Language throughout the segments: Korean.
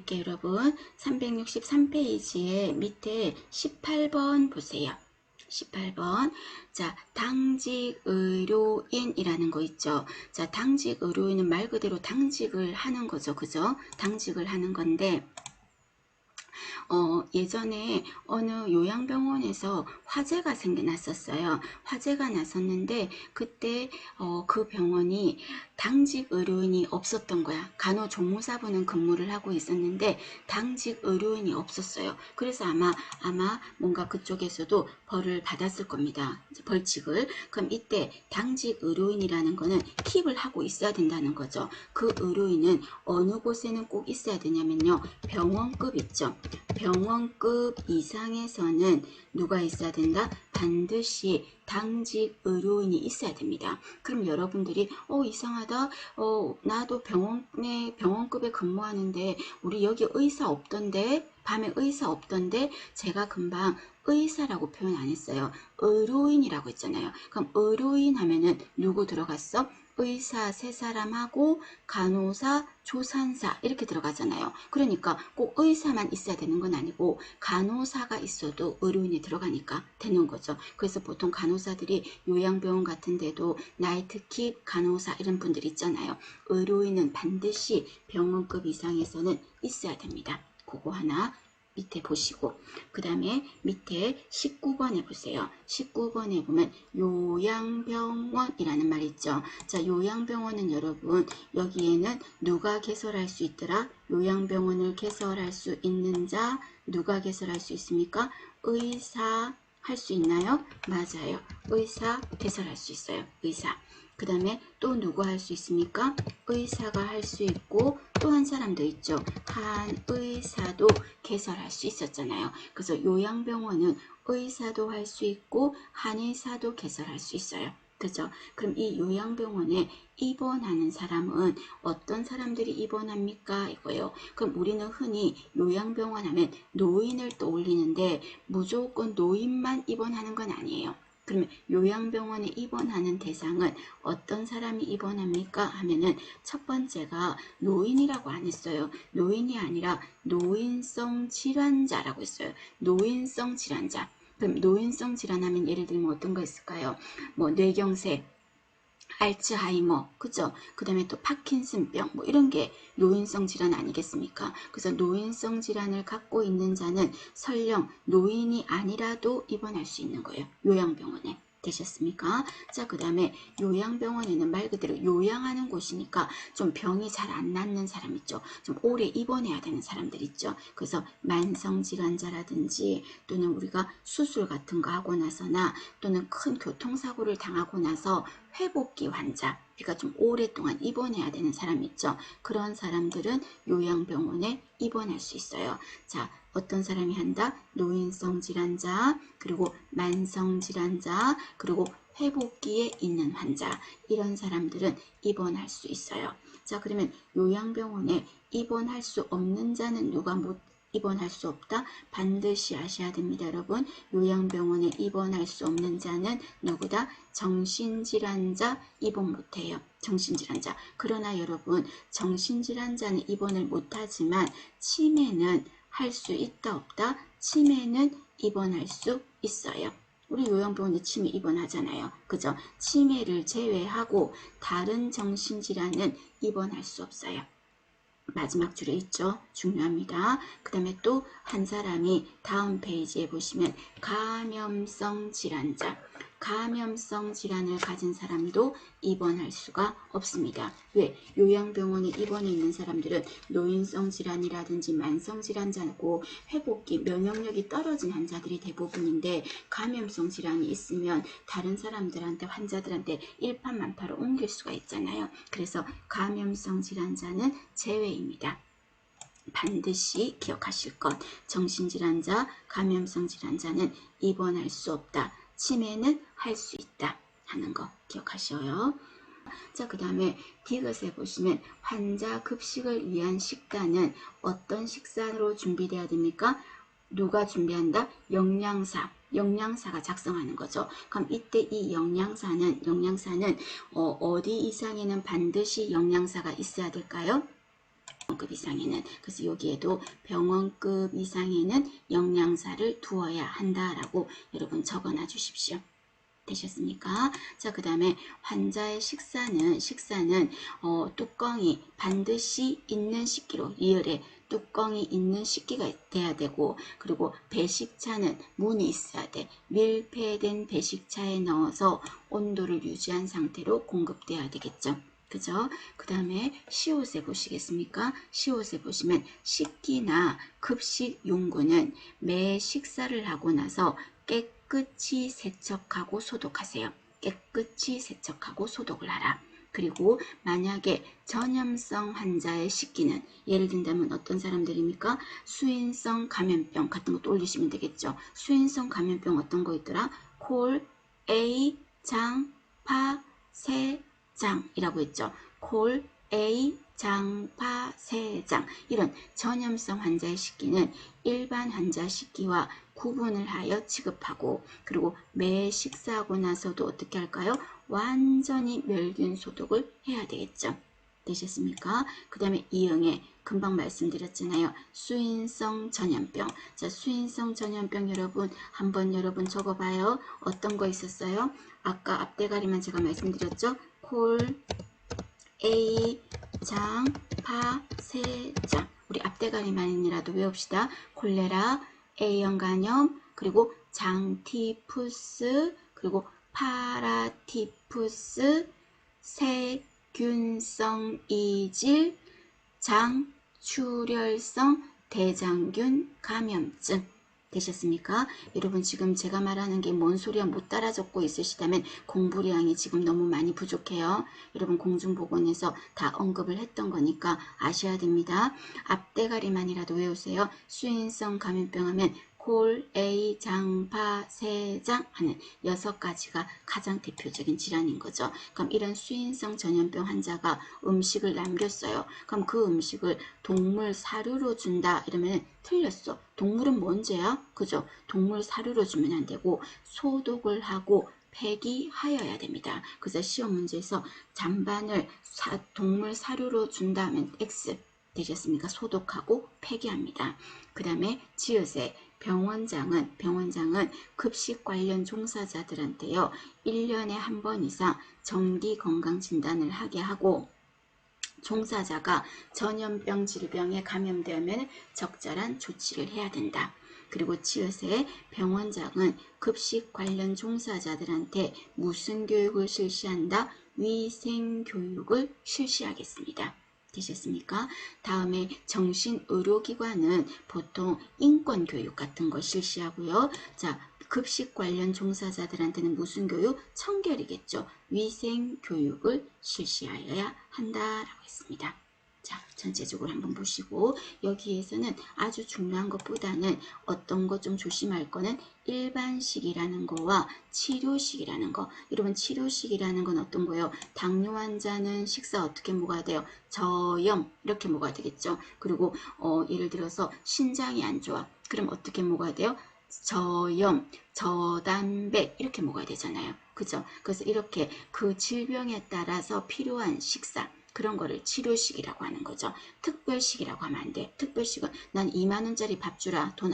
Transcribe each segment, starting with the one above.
볼게요, 여러분. 363페이지에 밑에 18번 보세요. 18번. 자, 당직 의료인이라는 거 있죠. 자, 당직 의료인은 말 그대로 당직을 하는 거죠. 그죠? 당직을 하는 건데, 예전에 어느 요양병원에서 화재가 생겨났었어요. 화재가 났었는데 그때 그 병원이 당직 의료인이 없었던 거야. 간호조무사분은 근무를 하고 있었는데 당직 의료인이 없었어요. 그래서 아마 뭔가 그쪽에서도 벌을 받았을 겁니다. 벌칙을. 그럼 이때 당직 의료인이라는 거는 킵을 하고 있어야 된다는 거죠. 그 의료인은 어느 곳에는 꼭 있어야 되냐면요. 병원급 있죠. 병원급 이상에서는 누가 있어야 된다? 반드시 당직 의료인이 있어야 됩니다. 그럼 여러분들이 이상하다. 나도 병원급에 근무하는데 우리 여기 의사 없던데, 밤에 의사 없던데, 제가 금방 의사라고 표현 안 했어요. 의료인이라고 했잖아요. 그럼 의료인 하면은 누구 들어갔어? 의사 세 사람하고 간호사, 조산사 이렇게 들어가잖아요. 그러니까 꼭 의사만 있어야 되는 건 아니고 간호사가 있어도 의료인이 들어가니까 되는 거죠. 그래서 보통 간호사들이 요양병원 같은 데도 나이트킵 간호사 이런 분들 있잖아요. 의료인은 반드시 병원급 이상에서는 있어야 됩니다. 그거 하나 밑에 보시고, 그 다음에 밑에 19번에 보세요. 19번에 보면 요양병원이라는 말 있죠. 자, 요양병원은 여러분 여기에는 누가 개설할 수 있더라? 요양병원을 개설할 수 있는 자 누가 개설할 수 있습니까? 의사 할 수 있나요? 맞아요. 의사 개설할 수 있어요. 의사. 그 다음에 또 누가 할 수 있습니까? 의사가 할 수 있고 또 한 사람도 있죠. 한의사도 개설할 수 있었잖아요. 그래서 요양병원은 의사도 할 수 있고 한의사도 개설할 수 있어요. 그죠? 그럼 이 요양병원에 입원하는 사람은 어떤 사람들이 입원합니까? 이거예요. 그럼 우리는 흔히 요양병원 하면 노인을 떠올리는데 무조건 노인만 입원하는 건 아니에요. 그러면 요양병원에 입원하는 대상은 어떤 사람이 입원합니까? 하면은 첫 번째가 노인이라고 안 했어요. 노인이 아니라 노인성 질환자라고 했어요. 노인성 질환자. 그럼 노인성 질환하면 예를 들면 어떤 거 있을까요? 뭐 뇌경색, 알츠하이머, 그죠? 그 다음에 또 파킨슨병, 뭐 이런 게 노인성 질환 아니겠습니까? 그래서 노인성 질환을 갖고 있는 자는 설령 노인이 아니라도 입원할 수 있는 거예요. 요양병원에. 되셨습니까? 자, 그 다음에 요양병원에는 말 그대로 요양하는 곳이니까 좀 병이 잘 안 낫는 사람 있죠. 좀 오래 입원해야 되는 사람들 있죠. 그래서 만성질환자라든지 또는 우리가 수술 같은 거 하고 나서나 또는 큰 교통사고를 당하고 나서 회복기 환자, 그러니까 좀 오랫동안 입원해야 되는 사람 있죠. 그런 사람들은 요양병원에 입원할 수 있어요. 자, 어떤 사람이 한다? 노인성 질환자, 그리고 만성 질환자, 그리고 회복기에 있는 환자, 이런 사람들은 입원할 수 있어요. 자, 그러면 요양병원에 입원할 수 없는 자는 누가 못 입원할 수 없다? 반드시 아셔야 됩니다, 여러분. 요양병원에 입원할 수 없는 자는 누구다? 정신질환자 입원 못해요. 정신질환자. 그러나 여러분, 정신질환자는 입원을 못하지만 치매는 할 수 있다 없다? 치매는 입원할 수 있어요. 우리 요양병원에 치매 입원하잖아요. 그죠? 치매를 제외하고 다른 정신질환은 입원할 수 없어요. 마지막 줄에 있죠. 중요합니다. 그 다음에 또 한 사람이 다음 페이지에 보시면 감염성 질환자. 감염성 질환을 가진 사람도 입원할 수가 없습니다. 왜? 요양병원에 입원해 있는 사람들은 노인성 질환이라든지 만성 질환자고 회복기, 면역력이 떨어진 환자들이 대부분인데 감염성 질환이 있으면 다른 사람들한테, 환자들한테 일파만파로 옮길 수가 있잖아요. 그래서 감염성 질환자는 제외입니다. 반드시 기억하실 것. 정신질환자, 감염성 질환자는 입원할 수 없다. 치매는 할 수 있다 하는 거 기억하셔요. 자, 그 다음에 디귿에 보시면 환자 급식을 위한 식단은 어떤 식사로 준비되어야 됩니까? 누가 준비한다? 영양사가 작성하는 거죠. 그럼 이때 이 영양사는 어디 이상에는 반드시 영양사가 있어야 될까요? 병원급 이상에는. 그래서 여기에도 병원급 이상에는 영양사를 두어야 한다라고 여러분 적어놔 주십시오. 되셨습니까? 자, 그 다음에 환자의 식사는 뚜껑이 반드시 있는 식기로, 리을에 뚜껑이 있는 식기가 돼야 되고, 그리고 배식차는 문이 있어야 돼. 밀폐된 배식차에 넣어서 온도를 유지한 상태로 공급돼야 되겠죠. 그죠? 그 다음에 시옷에 보시겠습니까? 시옷에 보시면 식기나 급식 용구는 매 식사를 하고 나서 깨끗이 세척하고 소독하세요. 깨끗이 세척하고 소독을 하라. 그리고 만약에 전염성 환자의 식기는, 예를 든다면 어떤 사람들입니까? 수인성 감염병 같은 것도 올리시면 되겠죠. 수인성 감염병 어떤 거 있더라? 콜, A, 장, 파, 세, 장이라고 했죠. 콜, A, 장, 파, 세, 장. 이런 전염성 환자의 식기는 일반 환자 식기와 구분을 하여 취급하고, 그리고 매 식사하고 나서도 어떻게 할까요? 완전히 멸균 소독을 해야 되겠죠. 되셨습니까? 그 다음에 이응에 금방 말씀드렸잖아요. 수인성 전염병. 자, 수인성 전염병 한번 여러분 적어봐요. 어떤 거 있었어요? 아까 앞대가리만 제가 말씀드렸죠. 콜, A, 장, 파, 세, 장. 우리 앞대가리만이라도 외웁시다. 콜레라, A형 간염, 그리고 장티푸스, 그리고 파라티푸스, 세균성 이질, 장출혈성 대장균 감염증. 되셨습니까? 여러분 지금 제가 말하는 게 뭔 소리야 못 따라 적고 있으시다면 공부량이 지금 너무 많이 부족해요. 여러분 공중보건에서 다 언급을 했던 거니까 아셔야 됩니다. 앞대가리만이라도 외우세요. 수인성 감염병 하면 콜, A, 장, 파, 세, 장 하는 6가지가 가장 대표적인 질환인 거죠. 그럼 이런 수인성 전염병 환자가 음식을 남겼어요. 그럼 그 음식을 동물 사료로 준다 이러면 틀렸어. 동물은 뭔 죄야? 그죠? 동물 사료로 주면 안 되고 소독을 하고 폐기하여야 됩니다. 그래서 시험 문제에서 잔반을 동물 사료로 준다면 X 되셨습니까? 소독하고 폐기합니다. 그 다음에 지읒에 병원장은 급식 관련 종사자들한테요. 1년에 한 번 이상 정기 건강 진단을 하게 하고, 종사자가 전염병 질병에 감염되면 적절한 조치를 해야 된다. 그리고 치읓에 병원장은 급식 관련 종사자들한테 무슨 교육을 실시한다? 위생 교육을 실시하겠습니다. 되셨습니까? 다음에 정신의료기관은 보통 인권교육 같은 거 실시하고요. 자, 급식 관련 종사자들한테는 무슨 교육? 청결이겠죠. 위생교육을 실시하여야 한다라고 했습니다. 자, 전체적으로 한번 보시고 여기에서는 아주 중요한 것보다는 어떤 거 좀 조심할 거는 일반식이라는 거와 치료식이라는 거. 여러분 치료식이라는 건 어떤 거예요? 당뇨 환자는 식사 어떻게 먹어야 돼요? 저염 이렇게 먹어야 되겠죠. 그리고 예를 들어서 신장이 안 좋아. 그럼 어떻게 먹어야 돼요? 저염, 저단백 이렇게 먹어야 되잖아요. 그죠? 그래서 이렇게 그 질병에 따라서 필요한 식사 그런 거를 치료식이라고 하는 거죠. 특별식이라고 하면 안 돼. 특별식은 난 2만원짜리 밥 주라. 돈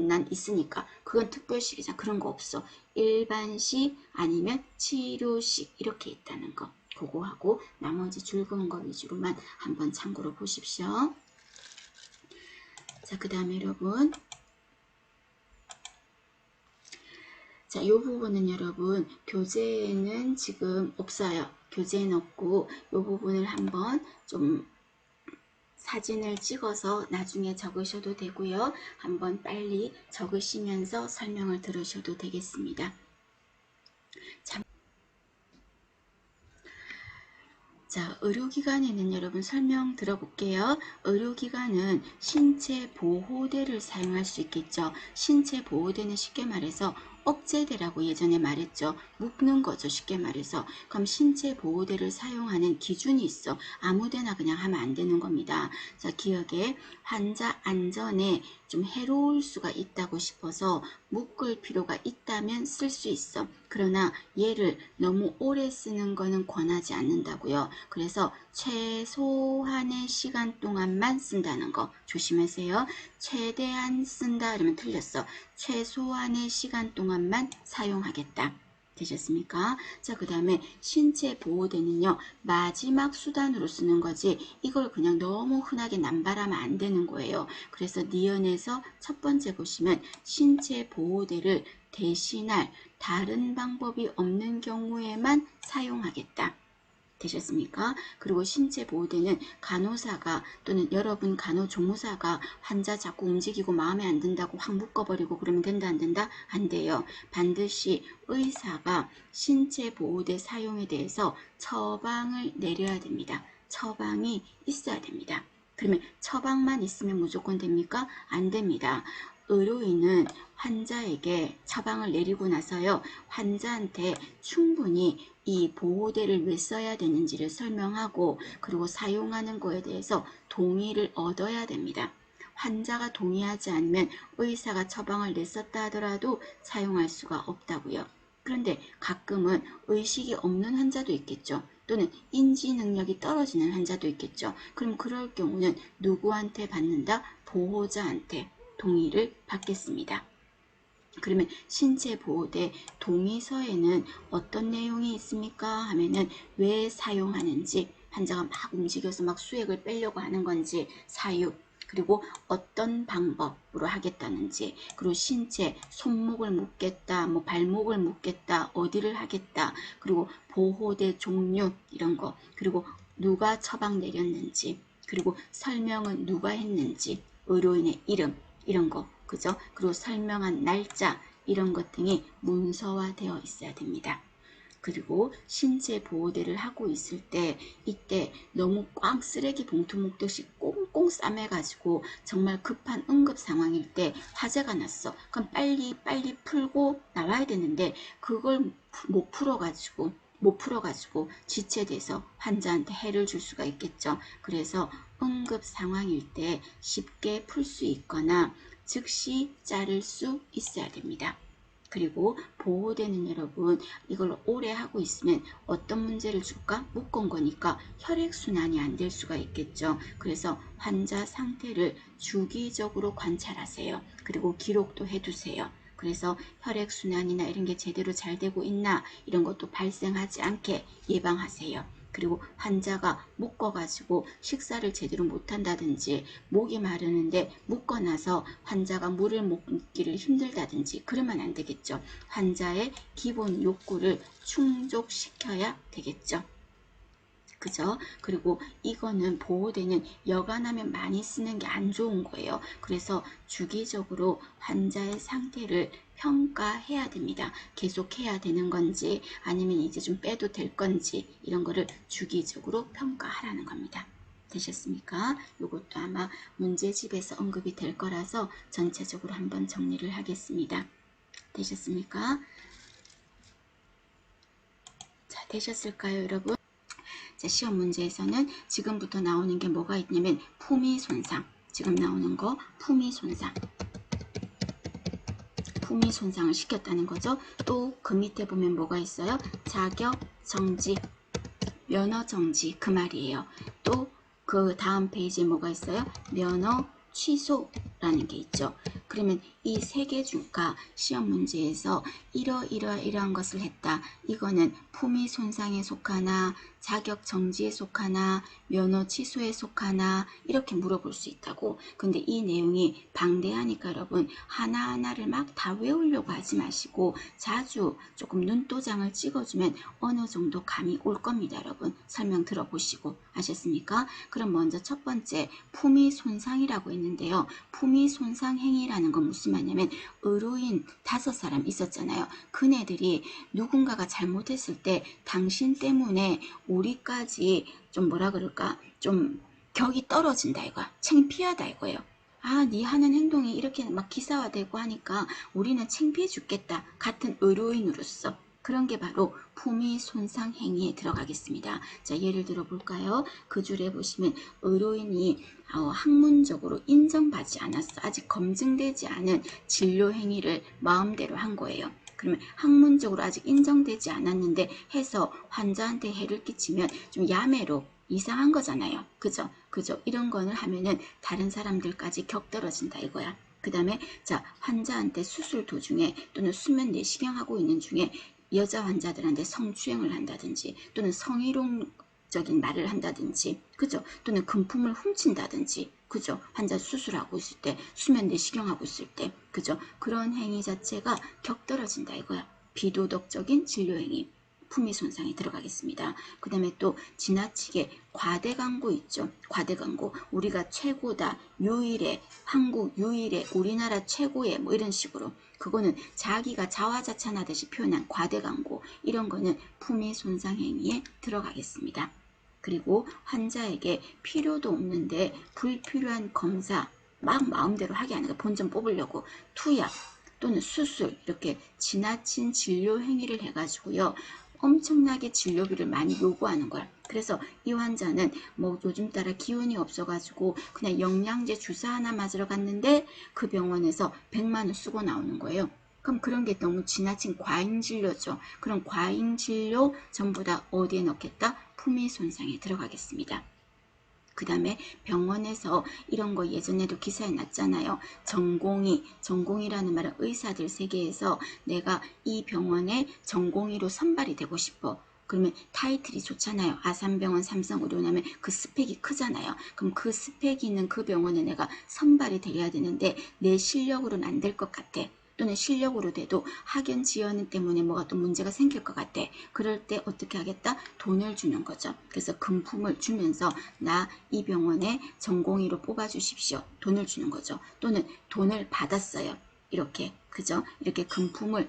난 있으니까. 그건 특별식이잖아. 그런 거 없어. 일반식 아니면 치료식 이렇게 있다는 거. 그거 하고 나머지 즐거운 거 위주로만 한번 참고로 보십시오. 자, 그 다음에 여러분. 자, 이 부분은 여러분 교재에는 지금 없어요. 교재에는 없고 이 부분을 한번 좀 사진을 찍어서 나중에 적으셔도 되고요. 한번 빨리 적으시면서 설명을 들으셔도 되겠습니다. 자, 의료기관에는 여러분 설명 들어볼게요. 의료기관은 신체 보호대를 사용할 수 있겠죠. 신체 보호대는 쉽게 말해서 억제대라고 예전에 말했죠. 묶는 거죠. 쉽게 말해서. 그럼 신체 보호대를 사용하는 기준이 있어. 아무데나 그냥 하면 안 되는 겁니다. 자, 기억에 환자 안전에 좀 해로울 수가 있다고 싶어서 묶을 필요가 있다면 쓸 수 있어. 그러나 얘를 너무 오래 쓰는 거는 권하지 않는다고요. 그래서 최소한의 시간 동안만 쓴다는 거 조심하세요. 최대한 쓴다 이러면 틀렸어. 최소한의 시간 동안만 사용하겠다. 되셨습니까? 자, 그 다음에 신체 보호대는요, 마지막 수단으로 쓰는 거지, 이걸 그냥 너무 흔하게 남발하면 안 되는 거예요. 그래서 니은에서 첫 번째 보시면 신체 보호대를 대신할 다른 방법이 없는 경우에만 사용하겠다. 되셨습니까? 그리고 신체 보호대는 간호사가 또는 여러분 간호조무사가 환자 자꾸 움직이고 마음에 안 든다고 확 묶어버리고 그러면 된다 안 된다? 안 돼요. 반드시 의사가 신체 보호대 사용에 대해서 처방을 내려야 됩니다. 처방이 있어야 됩니다. 그러면 처방만 있으면 무조건 됩니까? 안 됩니다. 의료인은 환자에게 처방을 내리고 나서요, 환자한테 충분히 이 보호대를 왜 써야 되는지를 설명하고 그리고 사용하는 거에 대해서 동의를 얻어야 됩니다. 환자가 동의하지 않으면 의사가 처방을 냈었다 하더라도 사용할 수가 없다고요. 그런데 가끔은 의식이 없는 환자도 있겠죠. 또는 인지 능력이 떨어지는 환자도 있겠죠. 그럼 그럴 경우는 누구한테 받는다? 보호자한테 동의를 받겠습니다. 그러면 신체 보호대 동의서에는 어떤 내용이 있습니까? 하면은 왜 사용하는지, 환자가 막 움직여서 막 수액을 빼려고 하는 건지, 사유, 그리고 어떤 방법으로 하겠다는지, 그리고 신체, 손목을 묶겠다, 뭐 발목을 묶겠다, 어디를 하겠다, 그리고 보호대 종류 이런 거, 그리고 누가 처방 내렸는지, 그리고 설명은 누가 했는지, 의료인의 이름 이런 거, 그죠? 그리고 설명한 날짜 이런 것 등이 문서화되어 있어야 됩니다. 그리고 신체 보호대를 하고 있을 때 이때 너무 꽝 쓰레기 봉투 목듯이 꽁꽁 싸매가지고 정말 급한 응급 상황일 때 화재가 났어. 그럼 빨리 풀고 나와야 되는데 그걸 못 풀어가지고 지체돼서 환자한테 해를 줄 수가 있겠죠. 그래서 응급 상황일 때 쉽게 풀 수 있거나 즉시 자를 수 있어야 됩니다. 그리고 보호대는 여러분 이걸 오래 하고 있으면 어떤 문제를 줄까? 묶은 거니까 혈액순환이 안 될 수가 있겠죠. 그래서 환자 상태를 주기적으로 관찰하세요. 그리고 기록도 해두세요. 그래서 혈액순환이나 이런 게 제대로 잘 되고 있나 이런 것도 발생하지 않게 예방하세요. 그리고 환자가 묶어가지고 식사를 제대로 못한다든지 목이 마르는데 묶어놔서 환자가 물을 먹기를 힘들다든지 그러면 안 되겠죠. 환자의 기본 욕구를 충족시켜야 되겠죠. 그죠? 그리고 이거는 보호대는 여간하면 많이 쓰는 게 안 좋은 거예요. 그래서 주기적으로 환자의 상태를 평가해야 됩니다. 계속 해야 되는 건지 아니면 이제 좀 빼도 될 건지 이런 거를 주기적으로 평가하라는 겁니다. 되셨습니까? 이것도 아마 문제집에서 언급이 될 거라서 전체적으로 한번 정리를 하겠습니다. 되셨습니까? 자, 되셨을까요, 여러분? 자, 시험 문제에서는 지금부터 나오는 게 뭐가 있냐면 품위 손상. 지금 나오는 거 품위 손상. 품위 손상을 시켰다는 거죠. 또 그 밑에 보면 뭐가 있어요? 자격 정지, 면허 정지 그 말이에요. 또 그 다음 페이지에 뭐가 있어요? 면허 취소라는 게 있죠. 그러면 이 세 개 중과 시험 문제에서 이러한 것을 했다. 이거는 품위 손상에 속하나 자격 정지에 속하나 면허 취소에 속하나 이렇게 물어볼 수 있다고. 근데 이 내용이 방대하니까 여러분 하나하나를 막 다 외우려고 하지 마시고 자주 조금 눈도장을 찍어주면 어느 정도 감이 올 겁니다. 여러분 설명 들어보시고. 아셨습니까? 그럼 먼저 첫 번째 품위 손상이라고 했는데요. 품위 손상 행위라는 건 무슨 말이냐면 의료인 5사람 있었잖아요. 그네들이 누군가가 잘못했을 때 당신 때문에 우리까지 좀 뭐라 그럴까? 좀 격이 떨어진다 이거야. 창피하다 이거예요. 아, 네 하는 행동이 이렇게 막 기사화되고 하니까 우리는 창피해 죽겠다. 같은 의료인으로서. 그런 게 바로 품위 손상 행위에 들어가겠습니다. 자, 예를 들어 볼까요? 그 줄에 보시면 의료인이 학문적으로 인정받지 않았어. 아직 검증되지 않은 진료 행위를 마음대로 한 거예요. 그러면 학문적으로 아직 인정되지 않았는데 해서 환자한테 해를 끼치면 좀 야매로 이상한 거잖아요. 그죠? 이런 거는 하면은 다른 사람들까지 격떨어진다 이거야. 그 다음에 자, 환자한테 수술 도중에 또는 수면 내시경하고 있는 중에 여자 환자들한테 성추행을 한다든지 또는 성희롱적인 말을 한다든지 그죠? 또는 금품을 훔친다든지 그죠? 환자 수술하고 있을 때 수면 내시경하고 있을 때 그죠? 그런 행위 자체가 격떨어진다 이거야. 비도덕적인 진료행위 품위 손상에 들어가겠습니다. 그 다음에 또 지나치게 과대 광고 있죠. 과대 광고 우리가 최고다 유일해 한국 유일해 우리나라 최고의 뭐 이런 식으로 그거는 자기가 자화자찬하듯이 표현한 과대 광고 이런 거는 품위 손상 행위에 들어가겠습니다. 그리고 환자에게 필요도 없는데 불필요한 검사 막 마음대로 하게 하는 거 본전 뽑으려고 투약 또는 수술 이렇게 지나친 진료 행위를 해가지고요. 엄청나게 진료비를 많이 요구하는 거야. 그래서 이 환자는 뭐 요즘 따라 기운이 없어가지고 그냥 영양제 주사 하나 맞으러 갔는데 그 병원에서 100만 원 쓰고 나오는 거예요. 그럼 그런 게 너무 지나친 과잉 진료죠. 그런 과잉 진료 전부 다 어디에 넣겠다? 품위 손상에 들어가겠습니다. 그 다음에 병원에서 이런 거 예전에도 기사에 났잖아요. 전공의라는 말은 의사들 세계에서 내가 이 병원의 전공의로 선발이 되고 싶어. 그러면 타이틀이 좋잖아요. 아산병원, 삼성의료나면 그 스펙이 크잖아요. 그럼 그 스펙이 있는 그 병원에 내가 선발이 돼야 되는데 내 실력으로는 안 될 것 같아. 또는 실력으로 돼도 학연 지연 때문에 뭐가 또 문제가 생길 것 같아. 그럴 때 어떻게 하겠다? 돈을 주는 거죠. 그래서 금품을 주면서 나 이 병원에 전공의로 뽑아주십시오. 돈을 주는 거죠. 또는 돈을 받았어요. 이렇게 그죠? 이렇게 금품을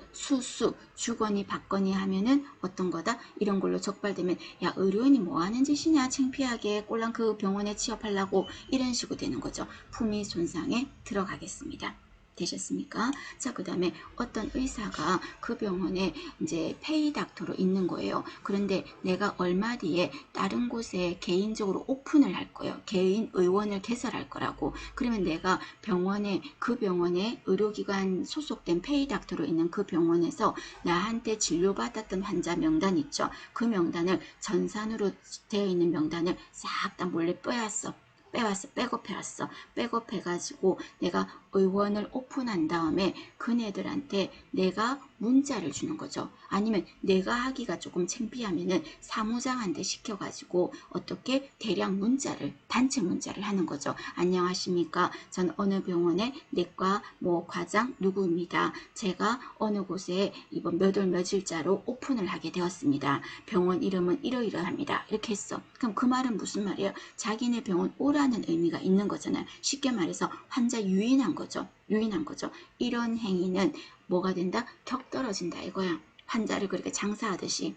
주거니 받거니 하면은 어떤 거다? 이런 걸로 적발되면 야 의료인이 뭐 하는 짓이냐 창피하게 꼴랑 그 병원에 취업하려고 이런 식으로 되는 거죠. 품위 손상에 들어가겠습니다. 되셨습니까? 자, 그 다음에 어떤 의사가 그 병원에 이제 페이 닥터로 있는 거예요. 그런데 내가 얼마 뒤에 다른 곳에 개인적으로 오픈을 할 거예요. 개인 의원을 개설할 거라고. 그러면 내가 그 병원에 의료기관 소속된 페이 닥터로 있는 그 병원에서 나한테 진료받았던 환자 명단 있죠. 그 명단을 전산으로 되어 있는 명단을 싹 다 몰래 백업해왔어. 백업해가지고 내가 의원을 오픈한 다음에 그네들한테 내가 문자를 주는 거죠. 아니면 내가 하기가 조금 창피하면은 사무장한테 시켜가지고 어떻게 대량 단체 문자를 하는 거죠. 안녕하십니까. 전 어느 병원의 내과 뭐 과장 누구입니다. 제가 어느 곳에 이번 몇 월 며칠자로 오픈을 하게 되었습니다. 병원 이름은 이러이러합니다. 이렇게 했어. 그럼 그 말은 무슨 말이에요? 자기네 병원 오라는 의미가 있는 거잖아요. 쉽게 말해서 환자 유인한 거죠. 이런 행위는 뭐가 된다? 격떨어진다 이거야. 환자를 그렇게 장사하듯이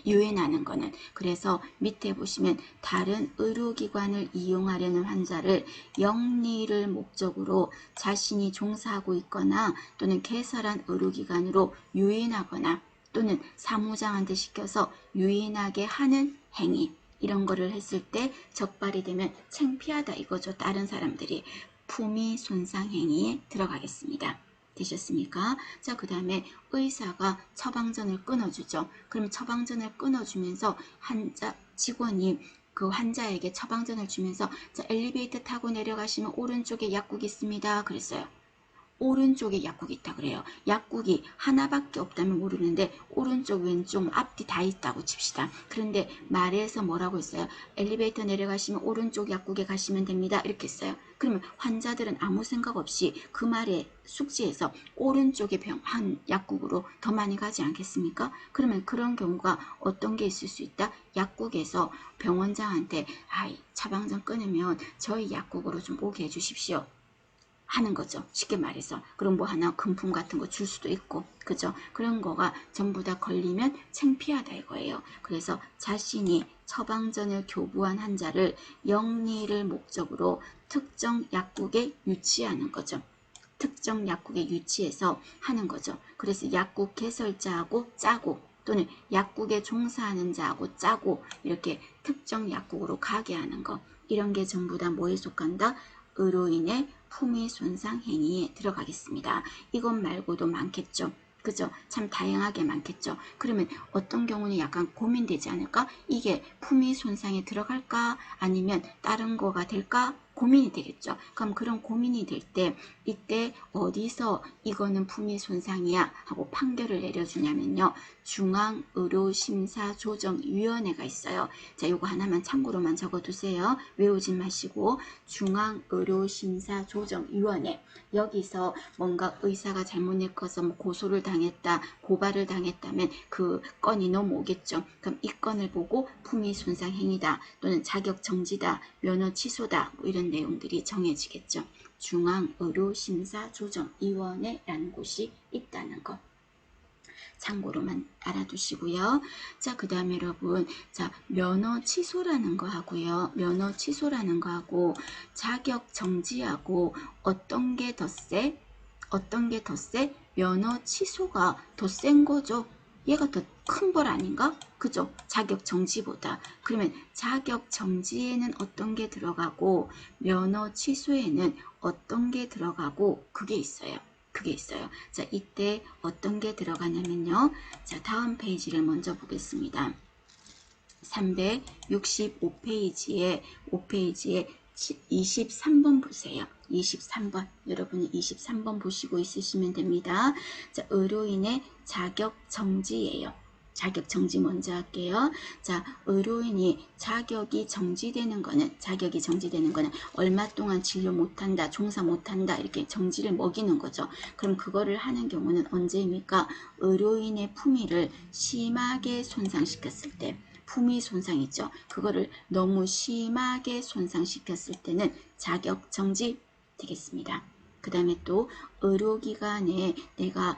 유인하는 거는. 그래서 밑에 보시면 다른 의료기관을 이용하려는 환자를 영리를 목적으로 자신이 종사하고 있거나 또는 개설한 의료기관으로 유인하거나 또는 사무장한테 시켜서 유인하게 하는 행위 이런 거를 했을 때 적발이 되면 창피하다 이거죠. 다른 사람들이 품위 손상 행위에 들어가겠습니다. 되셨습니까? 자, 그 다음에 의사가 처방전을 끊어주죠. 그럼 처방전을 끊어주면서 직원이 그 환자에게 처방전을 주면서 자, 엘리베이터 타고 내려가시면 오른쪽에 약국 있습니다. 그랬어요. 오른쪽에 약국이 있다 그래요. 약국이 하나밖에 없다면 모르는데 오른쪽 왼쪽 앞뒤 다 있다고 칩시다. 그런데 말에서 뭐라고 했어요? 엘리베이터 내려가시면 오른쪽 약국에 가시면 됩니다. 이렇게 했어요. 그러면 환자들은 아무 생각 없이 그 말에 숙지해서 오른쪽의 약국으로 더 많이 가지 않겠습니까? 그러면 그런 경우가 어떤 게 있을 수 있다? 약국에서 병원장한테 처방전 끊으면 저희 약국으로 좀 오게 해주십시오. 하는 거죠. 쉽게 말해서. 그럼 뭐 하나 금품 같은 거 줄 수도 있고 그죠? 그런 거가 전부 다 걸리면 창피하다 이거예요. 그래서 자신이 처방전을 교부한 환자를 영리를 목적으로 특정 약국에 유치하는 거죠. 특정 약국에 유치해서 하는 거죠. 그래서 약국 개설자하고 짜고 또는 약국에 종사하는 자하고 짜고 이렇게 특정 약국으로 가게 하는 거. 이런 게 전부 다 뭐에 속한다? 의료인의 품위 손상 행위에 들어가겠습니다. 이것 말고도 많겠죠. 그죠? 참 다양하게 많겠죠. 그러면 어떤 경우는 약간 고민되지 않을까? 이게 품위 손상에 들어갈까? 아니면 다른 거가 될까? 고민이 되겠죠. 그럼 그런 고민이 될 때 이때 어디서 이거는 품위 손상이야 하고 판결을 내려주냐면요. 중앙의료심사조정위원회가 있어요. 자, 요거 하나만 참고로만 적어두세요. 외우지 마시고 중앙의료심사조정위원회. 여기서 뭔가 의사가 잘못했어서 뭐 고소를 당했다, 고발을 당했다면 그 건이 넘어오겠죠. 그럼 이 건을 보고 품위 손상 행위다 또는 자격 정지다, 면허 취소다 뭐 이런 내용들이 정해지겠죠. 중앙의료심사조정위원회라는 곳이 있다는 것. 참고로만 알아두시고요. 자, 그 다음에 여러분, 자, 면허 취소라는 거 하고요. 면허 취소라는 거 하고 자격 정지하고 어떤 게 더 세? 어떤 게 더 세? 면허 취소가 더 센 거죠. 얘가 더 큰 벌 아닌가? 그죠? 자격 정지보다. 그러면 자격 정지에는 어떤 게 들어가고 면허 취소에는 어떤 게 들어가고 그게 있어요. 그게 있어요. 자, 이때 어떤 게 들어가냐면요. 자, 다음 페이지를 먼저 보겠습니다. 365페이지에 5페이지에 23번 보세요. 23번. 여러분이 23번 보시고 있으시면 됩니다. 자, 의료인의 자격 정지예요. 자격 정지 먼저 할게요. 자, 의료인이 자격이 정지되는 거는 얼마 동안 진료 못한다, 종사 못한다 이렇게 정지를 먹이는 거죠. 그럼 그거를 하는 경우는 언제입니까? 의료인의 품위를 심하게 손상시켰을 때. 품위 손상이죠. 그거를 너무 심하게 손상시켰을 때는 자격 정지 되겠습니다. 그 다음에 또 의료기관에 내가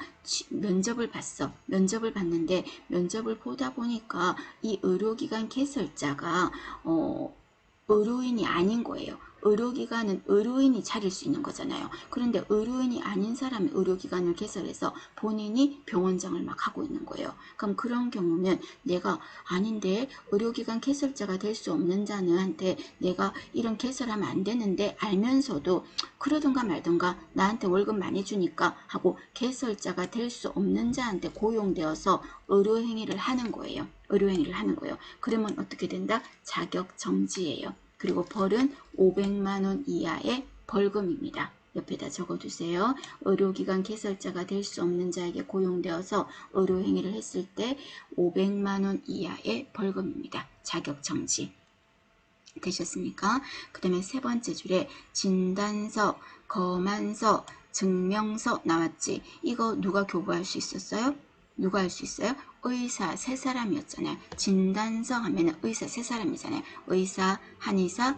면접을 봤어. 면접을 봤는데 면접을 보다 보니까 이 의료기관 개설자가 의료인이 아닌 거예요. 의료기관은 의료인이 차릴 수 있는 거잖아요. 그런데 의료인이 아닌 사람이 의료기관을 개설해서 본인이 병원장을 막 하고 있는 거예요. 그럼 그런 경우면 내가 아닌데 의료기관 개설자가 될 수 없는 자는한테 내가 이런 개설하면 안 되는데 알면서도 그러든가 말든가 나한테 월급 많이 주니까 하고 개설자가 될 수 없는 자한테 고용되어서 의료행위를 하는 거예요. 의료행위를 하는 거예요. 그러면 어떻게 된다? 자격 정지예요. 그리고 벌은 500만 원 이하의 벌금입니다. 옆에다 적어두세요. 의료기관 개설자가 될 수 없는 자에게 고용되어서 의료행위를 했을 때 500만 원 이하의 벌금입니다. 자격 정지. 되셨습니까? 그 다음에 세 번째 줄에 진단서, 검안서, 증명서 나왔지. 이거 누가 교부할 수 있었어요? 누가 할 수 있어요? 의사 세 사람이었잖아요. 진단서 하면 의사 세 사람이잖아요. 의사, 한의사,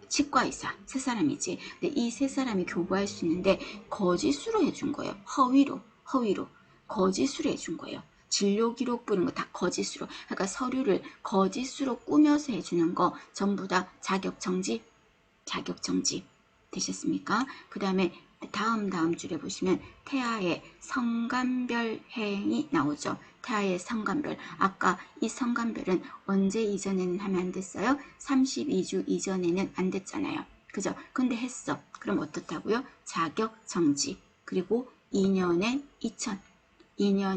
치과의사 세 사람이지. 근데 이 세 사람이 교부할 수 있는데 거짓으로 해준 거예요. 허위로 거짓으로 해준 거예요. 진료 기록 부는 거 다 거짓으로. 그러니까 서류를 거짓으로 꾸며서 해주는 거 전부 다 자격 정지 되셨습니까? 그 다음에 다음 줄에 보시면 태아의 성감별 행위 나오죠. 태아의 성감별. 아까 이 성감별은 언제 이전에는 하면 안 됐어요? 32주 이전에는 안 됐잖아요. 그죠? 근데 했어. 그럼 어떻다고요? 자격 정지. 그리고 2년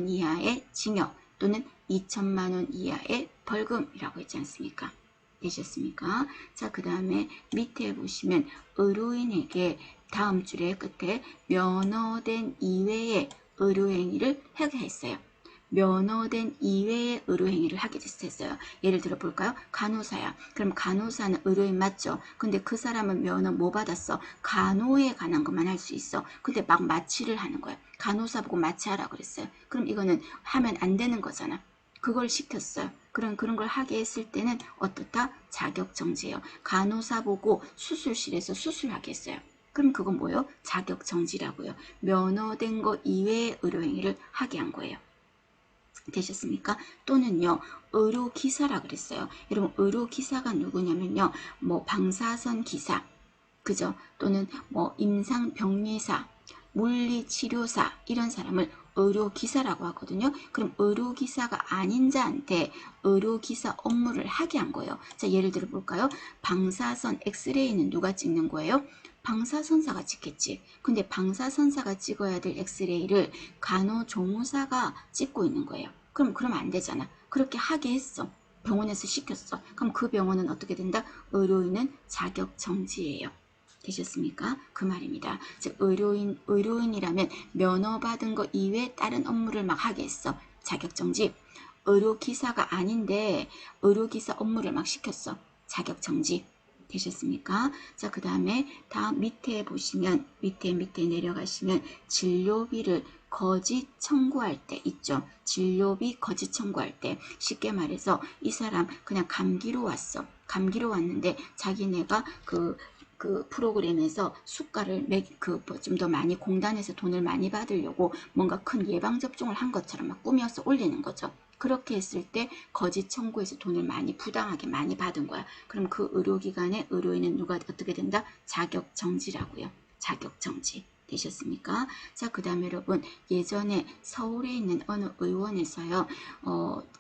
이하의 징역 또는 2천만 원 이하의 벌금이라고 했지 않습니까? 되셨습니까? 자, 그 다음에 밑에 보시면 의료인에게 다음 줄의 끝에 면허된 이외의 의료행위를 하게 했어요. 면허된 이외의 의료행위를 하게 됐어요. 예를 들어 볼까요? 간호사야. 그럼 간호사는 의료인 맞죠? 근데 그 사람은 면허 뭐 받았어? 간호에 관한 것만 할 수 있어. 근데 막 마취를 하는 거야. 간호사 보고 마취하라 그랬어요. 그럼 이거는 하면 안 되는 거잖아. 그걸 시켰어요. 그런 걸 하게 했을 때는 어떻다? 자격 정지예요. 간호사 보고 수술실에서 수술하게 했어요. 그럼 그건 뭐예요? 자격 정지라고요. 면허된 거 이외의 의료행위를 하게 한 거예요. 되셨습니까? 또는요, 의료기사라 그랬어요. 여러분, 의료기사가 누구냐면요, 뭐, 방사선 기사, 그죠? 또는 뭐, 임상병리사, 물리치료사 이런 사람을 의료기사라고 하거든요. 그럼 의료기사가 아닌 자한테 의료기사 업무를 하게 한 거예요. 자, 예를 들어 볼까요? 방사선 엑스레이는 누가 찍는 거예요? 방사선사가 찍겠지. 근데 방사선사가 찍어야 될 엑스레이를 간호조무사가 찍고 있는 거예요. 그럼 안 되잖아. 그렇게 하게 했어. 병원에서 시켰어. 그럼 그 병원은 어떻게 된다? 의료인은 자격 정지예요. 되셨습니까? 그 말입니다. 즉 의료인이라면 면허 받은 거 이외에 다른 업무를 막 하게 했어. 자격 정지. 의료기사가 아닌데 의료기사 업무를 막 시켰어. 자격 정지. 되셨습니까? 자, 그 다음에 다음 밑에 보시면 밑에 내려가시면 진료비를 거짓 청구할 때 있죠. 진료비 거짓 청구할 때 쉽게 말해서 이 사람 그냥 감기로 왔어. 감기로 왔는데 자기네가 그 프로그램에서 수가를 좀 더 많이 공단에서 돈을 많이 받으려고 뭔가 큰 예방접종을 한 것처럼 막 꾸며서 올리는 거죠. 그렇게 했을 때 거짓 청구해서 돈을 부당하게 많이 받은 거야. 그럼 그 의료기관의 의료인은 누가 어떻게 된다? 자격 정지라고요. 자격 정지. 되셨습니까? 자, 그 다음에 여러분 예전에 서울에 있는 어느 의원에서요.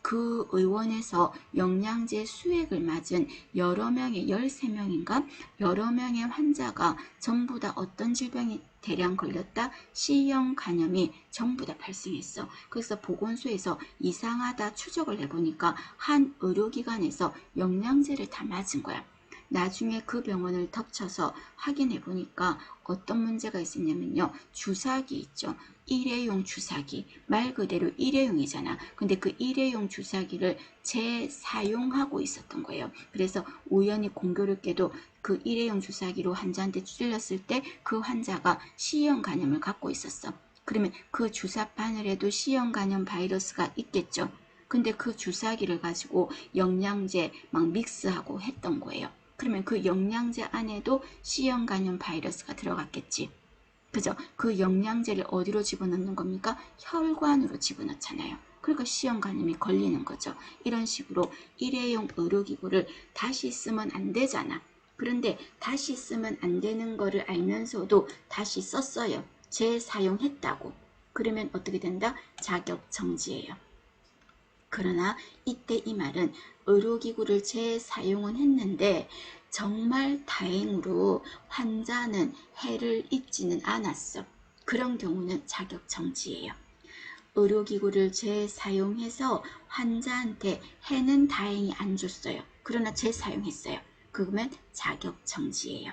그 의원에서 영양제 수액을 맞은 여러 명의 13명인가? 여러 명의 환자가 전부 다 어떤 질병이 대량 걸렸다? C형 간염이 전부 다 발생했어. 그래서 보건소에서 이상하다 추적을 해보니까 한 의료기관에서 영양제를 다 맞은 거야. 나중에 그 병원을 덮쳐서 확인해 보니까 어떤 문제가 있었냐면요. 주사기 있죠. 일회용 주사기. 말 그대로 일회용이잖아. 근데 그 일회용 주사기를 재사용하고 있었던 거예요. 그래서 우연히 공교롭게도 그 일회용 주사기로 환자한테 찔렸을 때 그 환자가 C형 간염을 갖고 있었어. 그러면 그 주사 바늘에도 C형 간염 바이러스가 있겠죠. 근데 그 주사기를 가지고 영양제 막 믹스하고 했던 거예요. 그러면 그 영양제 안에도 C형 간염 바이러스가 들어갔겠지. 그죠? 그 영양제를 어디로 집어넣는 겁니까? 혈관으로 집어넣잖아요. 그러니까 C형 간염이 걸리는 거죠. 이런 식으로 일회용 의료기구를 다시 쓰면 안 되잖아. 그런데 다시 쓰면 안 되는 거를 알면서도 다시 썼어요. 재사용했다고. 그러면 어떻게 된다? 자격 정지예요. 그러나 이때 이 말은 의료기구를 재사용은 했는데 정말 다행으로 환자는 해를 입지는 않았어. 그런 경우는 자격 정지예요. 의료기구를 재사용해서 환자한테 해는 다행히 안 줬어요. 그러나 재사용했어요. 그러면 자격 정지예요.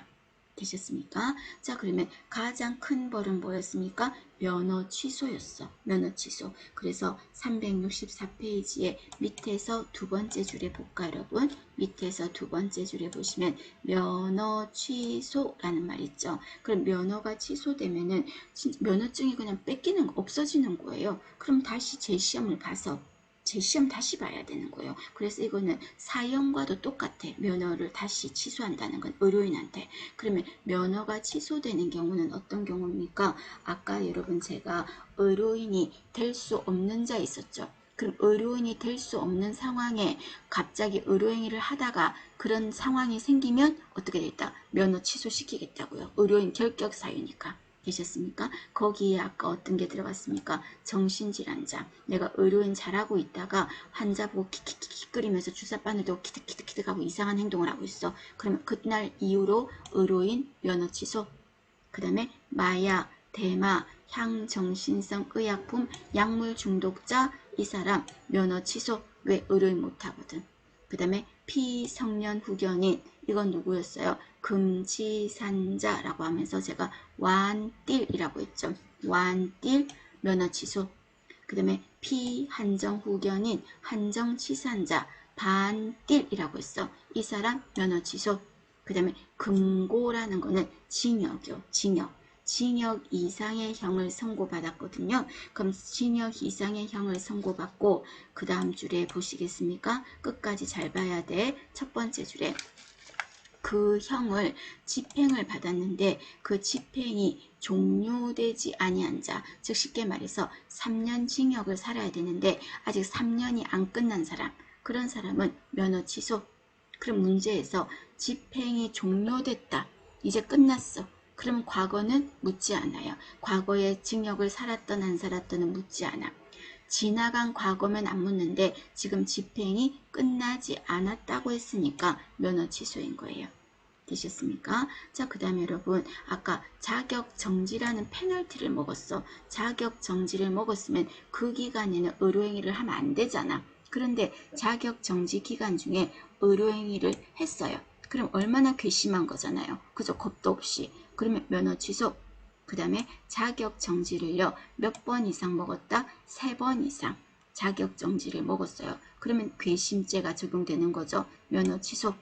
되셨습니까? 자, 그러면 가장 큰 벌은 뭐였습니까? 면허 취소였어. 면허 취소. 그래서 364페이지에 밑에서 두 번째 줄에 볼까 여러분? 밑에서 두 번째 줄에 보시면 면허 취소라는 말 있죠. 그럼 면허가 취소되면은 면허증이 그냥 뺏기는 거, 없어지는 거예요. 그럼 다시 재시험을 봐서 재시험 다시 봐야 되는 거예요. 그래서 이거는 사형과도 똑같아. 면허를 다시 취소한다는 건 의료인한테. 그러면 면허가 취소되는 경우는 어떤 경우입니까? 아까 여러분 제가 의료인이 될 수 없는 자 있었죠. 그럼 의료인이 될 수 없는 상황에 갑자기 의료행위를 하다가 그런 상황이 생기면 어떻게 되겠다? 면허 취소시키겠다고요. 의료인 결격 사유니까. 되셨습니까? 거기에 아까 어떤 게 들어갔습니까? 정신질환자. 내가 의료인 잘하고 있다가 환자 보고 킥킥킥 끓이면서 주사바늘도 키득키득키득 하고 이상한 행동을 하고 있어. 그러면 그날 이후로 의료인 면허 취소. 그 다음에 마약, 대마, 향정신성 의약품, 약물 중독자 이 사람 면허 취소. 왜? 의료인 못하거든. 그 다음에 피성년 후견인 이건 누구였어요? 금지산자라고 하면서 제가 완띨이라고 했죠. 완띨 면허 취소. 그 다음에 피한정 후견인 한정치산자 반띨이라고 했어. 이 사람 면허 취소. 그 다음에 금고라는 거는 징역이요. 징역 이상의 형을 선고받았거든요. 그럼 징역 이상의 형을 선고받고 그 다음 줄에 보시겠습니까? 끝까지 잘 봐야 돼. 첫 번째 줄에 그 형을 집행을 받았는데 그 집행이 종료되지 아니한 자, 즉 쉽게 말해서 3년 징역을 살아야 되는데 아직 3년이 안 끝난 사람, 그런 사람은 면허 취소. 그럼 문제에서 집행이 종료됐다. 이제 끝났어. 그럼 과거는 묻지 않아요. 과거에 징역을 살았던 안 살았던은 묻지 않아. 지나간 과거면 안 묻는데 지금 집행이 끝나지 않았다고 했으니까 면허 취소인 거예요. 되셨습니까? 자, 그 다음에 여러분 아까 자격정지라는 페널티를 먹었어. 자격정지를 먹었으면 그 기간에는 의료행위를 하면 안 되잖아. 그런데 자격정지 기간 중에 의료행위를 했어요. 그럼 얼마나 괘씸한 거잖아요. 그죠? 겁도 없이. 그러면 면허 취소. 그 다음에 자격정지를요. 몇 번 이상 먹었다? 3번 이상 자격정지를 먹었어요. 그러면 괘씸죄가 적용되는 거죠. 면허 취소.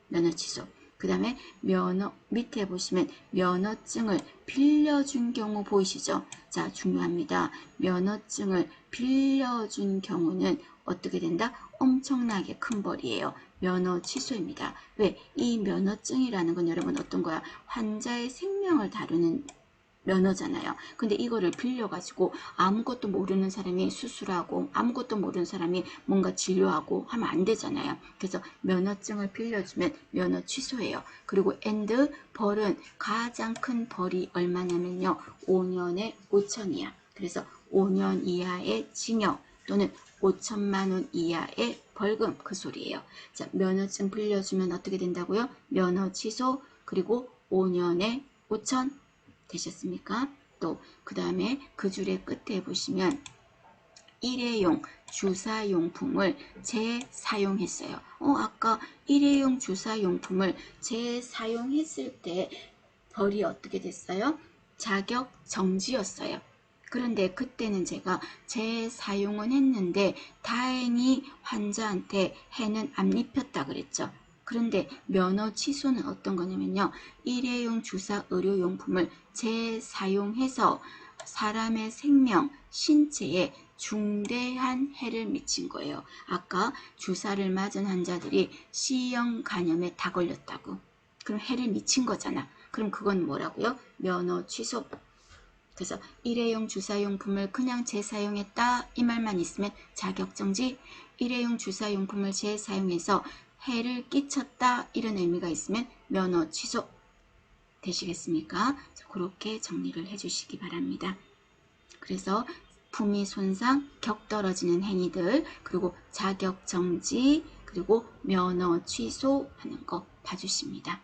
면허 취소. 그 다음에 면허 밑에 보시면 면허증을 빌려준 경우 보이시죠? 자, 중요합니다. 면허증을 빌려준 경우는 어떻게 된다? 엄청나게 큰 벌이에요. 면허 취소입니다. 왜? 이 면허증이라는 건 여러분 어떤 거야? 환자의 생명을 다루는 면허잖아요. 근데 이거를 빌려가지고 아무것도 모르는 사람이 수술하고 아무것도 모르는 사람이 뭔가 진료하고 하면 안 되잖아요. 그래서 면허증을 빌려주면 면허 취소해요. 그리고 and 벌은 가장 큰 벌이 얼마냐면요. 5년에 5천이야. 그래서 5년 이하의 징역 또는 5천만 원 이하의 벌금 그 소리예요. 자, 면허증 빌려주면 어떻게 된다고요? 면허 취소 그리고 5년에 5천 되셨습니까? 또 그 다음에 그 줄의 끝에 보시면 일회용 주사용품을 재사용했어요. 아까 일회용 주사용품을 재사용했을 때 벌이 어떻게 됐어요? 자격 정지였어요. 그런데 그때는 제가 재사용은 했는데 다행히 환자한테 해는 안 입혔다 그랬죠. 그런데 면허 취소는 어떤 거냐면요. 일회용 주사 의료용품을 재사용해서 사람의 생명, 신체에 중대한 해를 미친 거예요. 아까 주사를 맞은 환자들이 C형 간염에 다 걸렸다고. 그럼 해를 미친 거잖아. 그럼 그건 뭐라고요? 면허 취소. 그래서 일회용 주사용품을 그냥 재사용했다 이 말만 있으면 자격정지, 일회용 주사용품을 재사용해서 해를 끼쳤다 이런 의미가 있으면 면허 취소 되시겠습니까? 그렇게 정리를 해주시기 바랍니다. 그래서 품위 손상, 격 떨어지는 행위들, 그리고 자격정지, 그리고 면허 취소하는 거 봐주십니다.